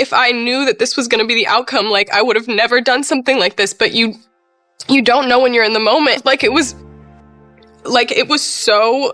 if I knew that this was going to be the outcome, like, I would have never done something like this. But you don't know when you're in the moment. Like, it was so,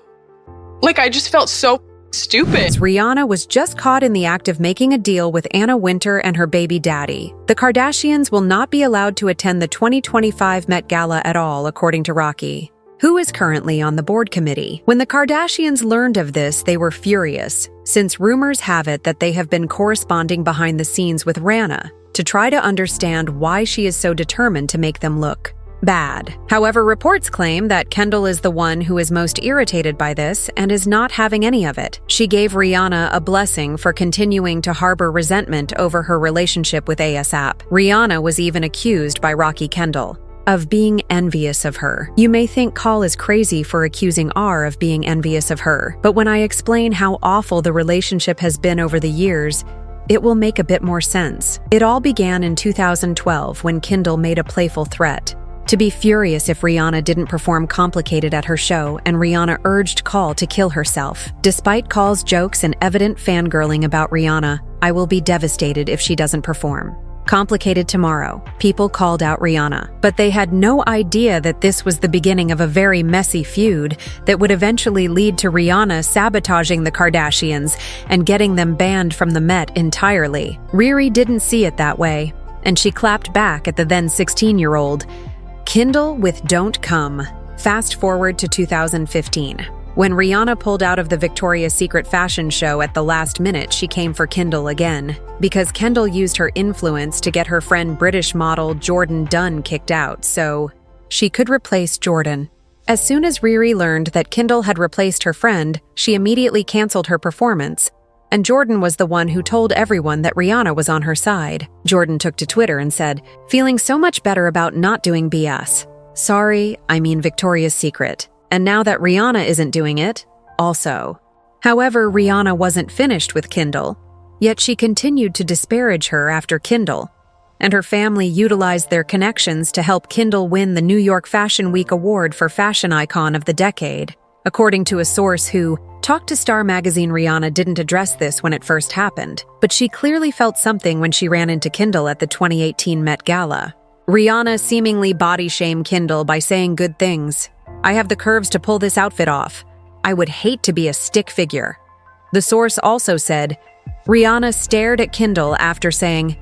like, I just felt so stupid. Rihanna was just caught in the act of making a deal with Anna Wintour and her baby daddy. The Kardashians will not be allowed to attend the 2025 Met Gala at all, according to Rocky, who is currently on the board committee. When the Kardashians learned of this, they were furious, since rumors have it that they have been corresponding behind the scenes with Rihanna to try to understand why she is so determined to make them look bad. However, reports claim that Kendall is the one who is most irritated by this and is not having any of it. She gave Rihanna a blessing for continuing to harbor resentment over her relationship with ASAP. Rihanna was even accused by Rocky Kendall of being envious of her. You may think Call is crazy for accusing R of being envious of her, but when I explain how awful the relationship has been over the years, it will make a bit more sense. It all began in 2012 when Kendall made a playful threat to be furious if Rihanna didn't perform Complicated at her show, and Rihanna urged Call to kill herself. Despite Call's jokes and evident fangirling about Rihanna, I will be devastated if she doesn't perform Complicated tomorrow. People called out Rihanna, but they had no idea that this was the beginning of a very messy feud that would eventually lead to Rihanna sabotaging the Kardashians and getting them banned from the Met entirely. Riri didn't see it that way, and she clapped back at the then 16-year-old Kendall with "Don't Come." Fast forward to 2015. When Rihanna pulled out of the Victoria's Secret fashion show at the last minute, she came for Kendall again, because Kendall used her influence to get her friend British model Jordan Dunn kicked out, so she could replace Jordan. As soon as Riri learned that Kendall had replaced her friend, she immediately canceled her performance, and Jordan was the one who told everyone that Rihanna was on her side. Jordan took to Twitter and said, "Feeling so much better about not doing BS. Sorry, I mean Victoria's Secret. And now that Rihanna isn't doing it, also." However, Rihanna wasn't finished with Kendall, yet she continued to disparage her after Kendall, and her family utilized their connections to help Kendall win the New York Fashion Week award for Fashion Icon of the Decade. According to a source who talked to Star Magazine, Rihanna didn't address this when it first happened, but she clearly felt something when she ran into Kendall at the 2018 Met Gala. Rihanna seemingly body-shamed Kendall by saying good things. "I have the curves to pull this outfit off. I would hate to be a stick figure." The source also said, Rihanna stared at Kendall after saying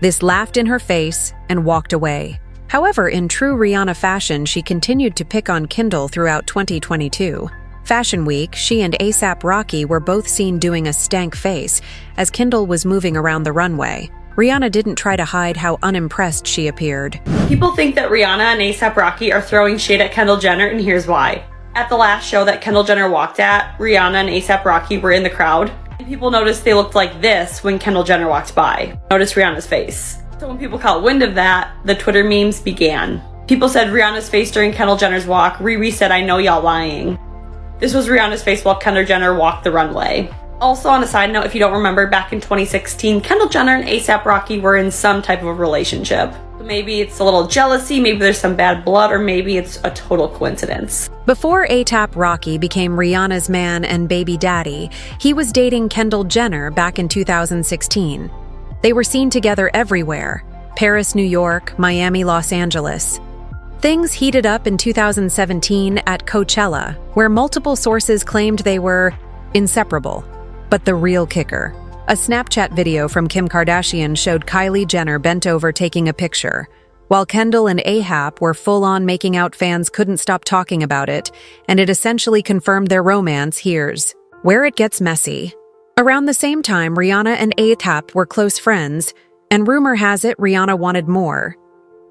this, laughed in her face, and walked away. However, in true Rihanna fashion, she continued to pick on Kendall throughout 2022. Fashion Week, she and ASAP Rocky were both seen doing a stank face as Kendall was moving around the runway. Rihanna didn't try to hide how unimpressed she appeared. People think that Rihanna and ASAP Rocky are throwing shade at Kendall Jenner, and here's why. At the last show that Kendall Jenner walked at, Rihanna and ASAP Rocky were in the crowd, and people noticed they looked like this when Kendall Jenner walked by. Notice Rihanna's face. So when people caught wind of that, the Twitter memes began. People said Rihanna's face during Kendall Jenner's walk. Riri said, "I know y'all lying." This was Rihanna's face while Kendall Jenner walked the runway. Also, on a side note, if you don't remember, back in 2016, Kendall Jenner and ASAP Rocky were in some type of a relationship. So maybe it's a little jealousy, maybe there's some bad blood, or maybe it's a total coincidence. Before ASAP Rocky became Rihanna's man and baby daddy, he was dating Kendall Jenner back in 2016. They were seen together everywhere: Paris, New York, Miami, Los Angeles. Things heated up in 2017 at Coachella, where multiple sources claimed they were inseparable. But the real kicker: a Snapchat video from Kim Kardashian showed Kylie Jenner bent over taking a picture, while Kendall and ASAP were full-on making out. Fans couldn't stop talking about it, and it essentially confirmed their romance. Here's where it gets messy. Around the same time, Rihanna and ASAP were close friends, and rumor has it Rihanna wanted more.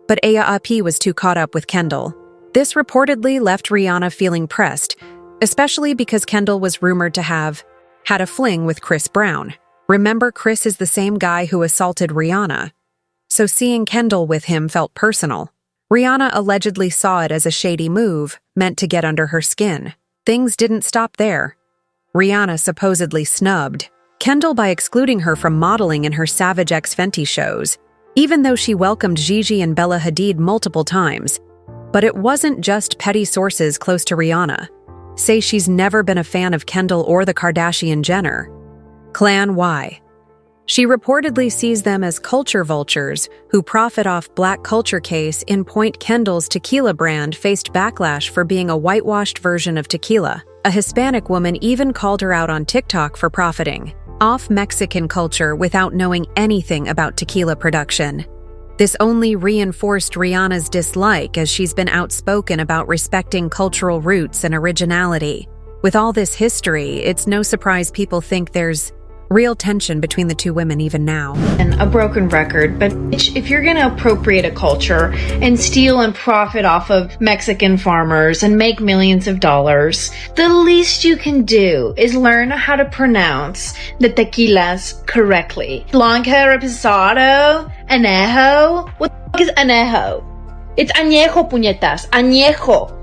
But ASAP was too caught up with Kendall. This reportedly left Rihanna feeling pressed, especially because Kendall was rumored to have had a fling with Chris Brown. Remember, Chris is the same guy who assaulted Rihanna, so seeing Kendall with him felt personal. Rihanna allegedly saw it as a shady move, meant to get under her skin. Things didn't stop there. Rihanna supposedly snubbed Kendall by excluding her from modeling in her Savage X Fenty shows, even though she welcomed Gigi and Bella Hadid multiple times. But it wasn't just petty. Sources close to Rihanna say she's never been a fan of Kendall or the Kardashian Jenner clan. Why? She reportedly sees them as culture vultures who profit off black culture case in point. Kendall's tequila brand faced backlash for being a whitewashed version of tequila. A Hispanic woman even called her out on TikTok for profiting off Mexican culture without knowing anything about tequila production. This only reinforced Rihanna's dislike, as she's been outspoken about respecting cultural roots and originality. With all this history, it's no surprise people think there's real tension between the two women even now. And a broken record, but if you're gonna appropriate a culture and steal and profit off of Mexican farmers and make millions of dollars, the least you can do is learn how to pronounce the tequilas correctly. Blanca, reposado, añejo. What the fuck is añejo? It's añejo, puñetas. Añejo.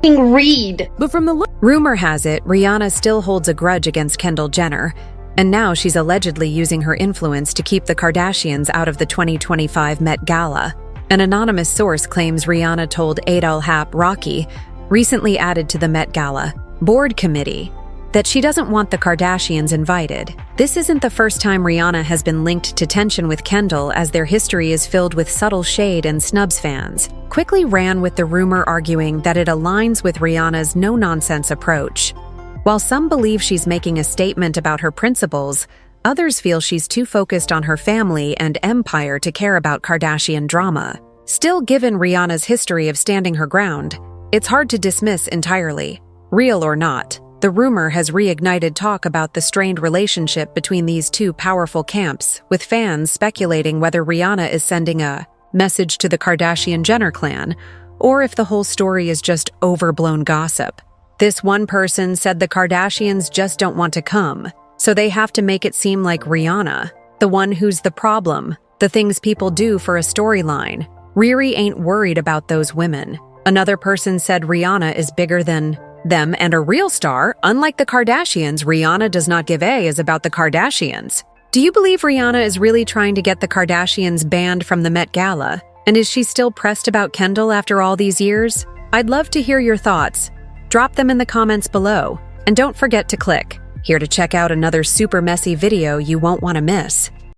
Read. But from the rumor has it, Rihanna still holds a grudge against Kendall Jenner, and now she's allegedly using her influence to keep the Kardashians out of the 2025 Met Gala. An anonymous source claims Rihanna told Adele Hap Rocky, recently added to the Met Gala board committee, that she doesn't want the Kardashians invited. This isn't the first time Rihanna has been linked to tension with Kendall, as their history is filled with subtle shade, and Snubs fans quickly ran with the rumor, arguing that it aligns with Rihanna's no-nonsense approach. While some believe she's making a statement about her principles, others feel she's too focused on her family and empire to care about Kardashian drama. Still, given Rihanna's history of standing her ground, it's hard to dismiss entirely. Real or not, the rumor has reignited talk about the strained relationship between these two powerful camps, with fans speculating whether Rihanna is sending a message to the Kardashian-Jenner clan, or if the whole story is just overblown gossip. This one person said the Kardashians just don't want to come, so they have to make it seem like Rihanna, the one who's the problem, the things people do for a storyline. Riri ain't worried about those women. Another person said Rihanna is bigger than them and a real star. Unlike the Kardashians, Rihanna does not give A's about the Kardashians. Do you believe Rihanna is really trying to get the Kardashians banned from the Met Gala? And is she still pressed about Kendall after all these years? I'd love to hear your thoughts. Drop them in the comments below. And don't forget to click here to check out another super messy video you won't want to miss.